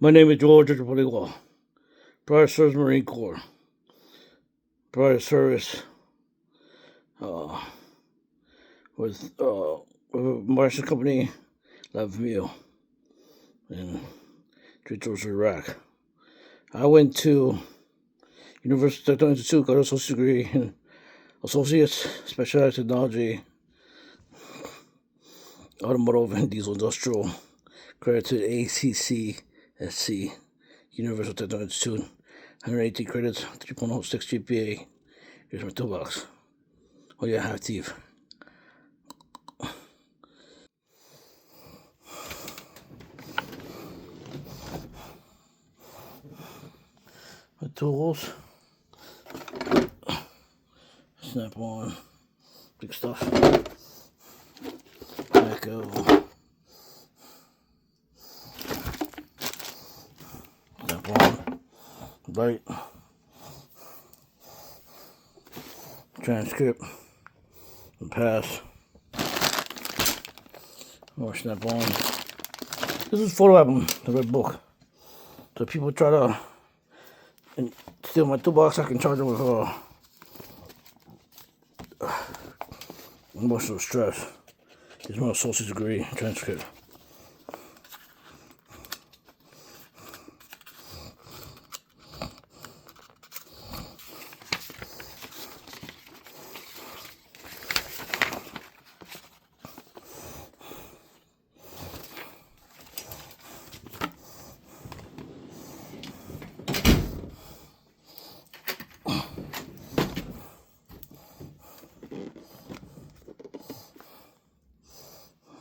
My name is George Richard Pilligua. Prior service Marine Corps. Prior service with a Martian company, Laville, in George, Iraq. I went to University of Technology Institute, got an associate degree in Associates, Specialized Technology, Automotive and Diesel Industrial, credited ACCSC, University of Technology Institute, 118 credits, 3.06 GPA. Here's my toolbox. Oh yeah, I have teeth. My tools, snap on, big stuff, Echo, snap on, light, transcript, and pass, more snap on. This is photo album, the red book. So if people try to steal my toolbox, I can charge them with emotional stress. Here's my associate's degree transcript.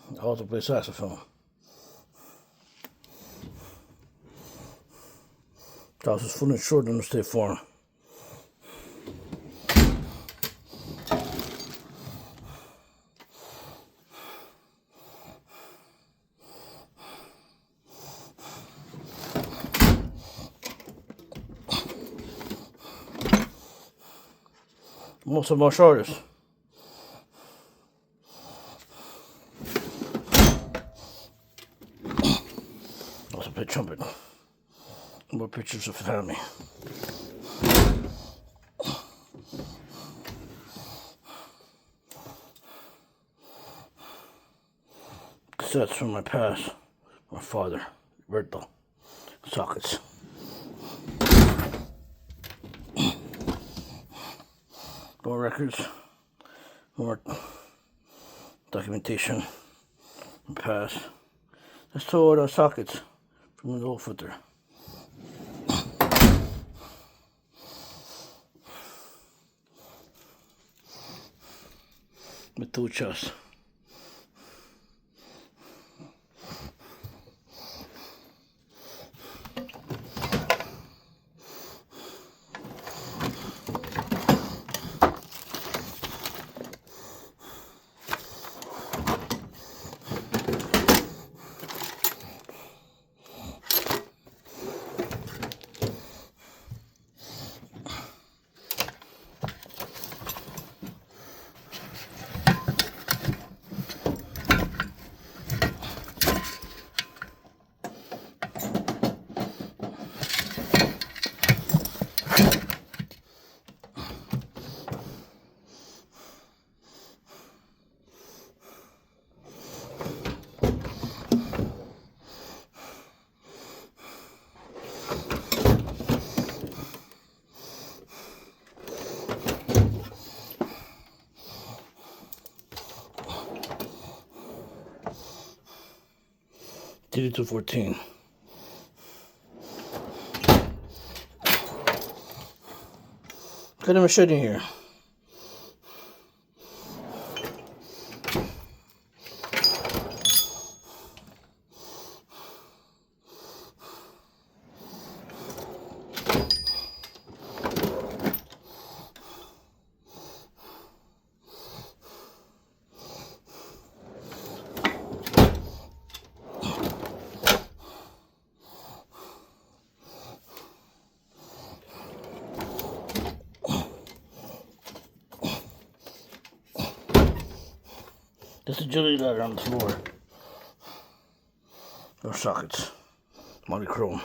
I also play saxophone. House is full and short on the State Farm. Most of martial artists. Also play trumpet. More pictures of family. Cassettes from my past. My father, Roberto. Sockets. More records. More documentation. My past. Let's throw out our sockets from the old footer. My tool chest. TD214. Got a machete here. There's a jelly ladder on the floor. No sockets. Monochrome.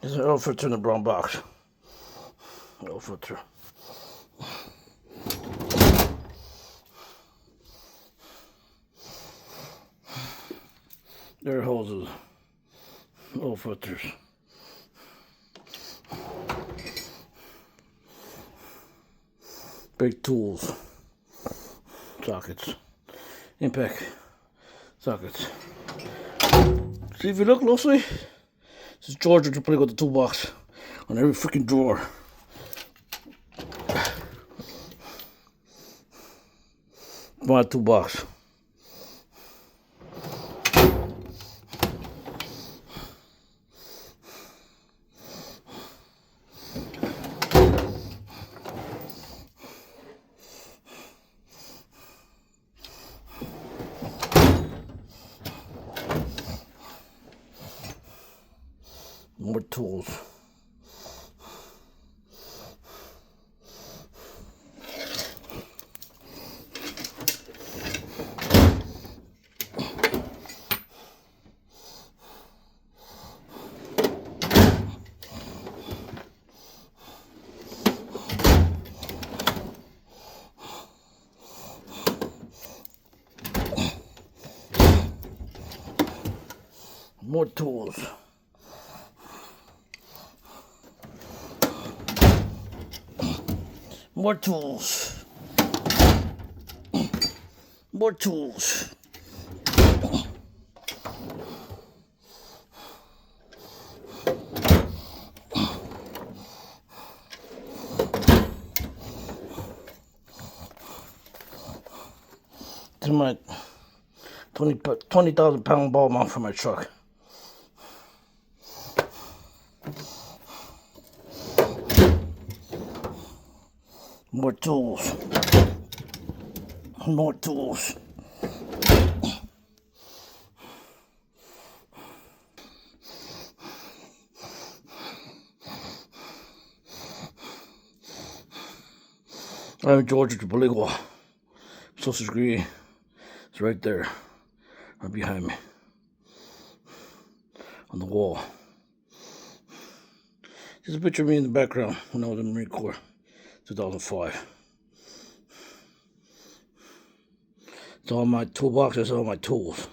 There's an oil filter in the brown box. Oil filter. There are hoses. Oil filters. Big tools. Sockets. Impact sockets. See, if you look closely, this is George Richard Pilligua with the toolbox on every freaking drawer. My toolbox. More tools. More tools. More tools. More tools. This is my 20,000 pound ball mount for my truck. More tools. More tools. I'm George Richard Pilligua Associate degree. It's right there, right behind me, on the wall. There's a picture of me in the background when I was in the Marine Corps, 2005. It's all my toolboxes, all my tools.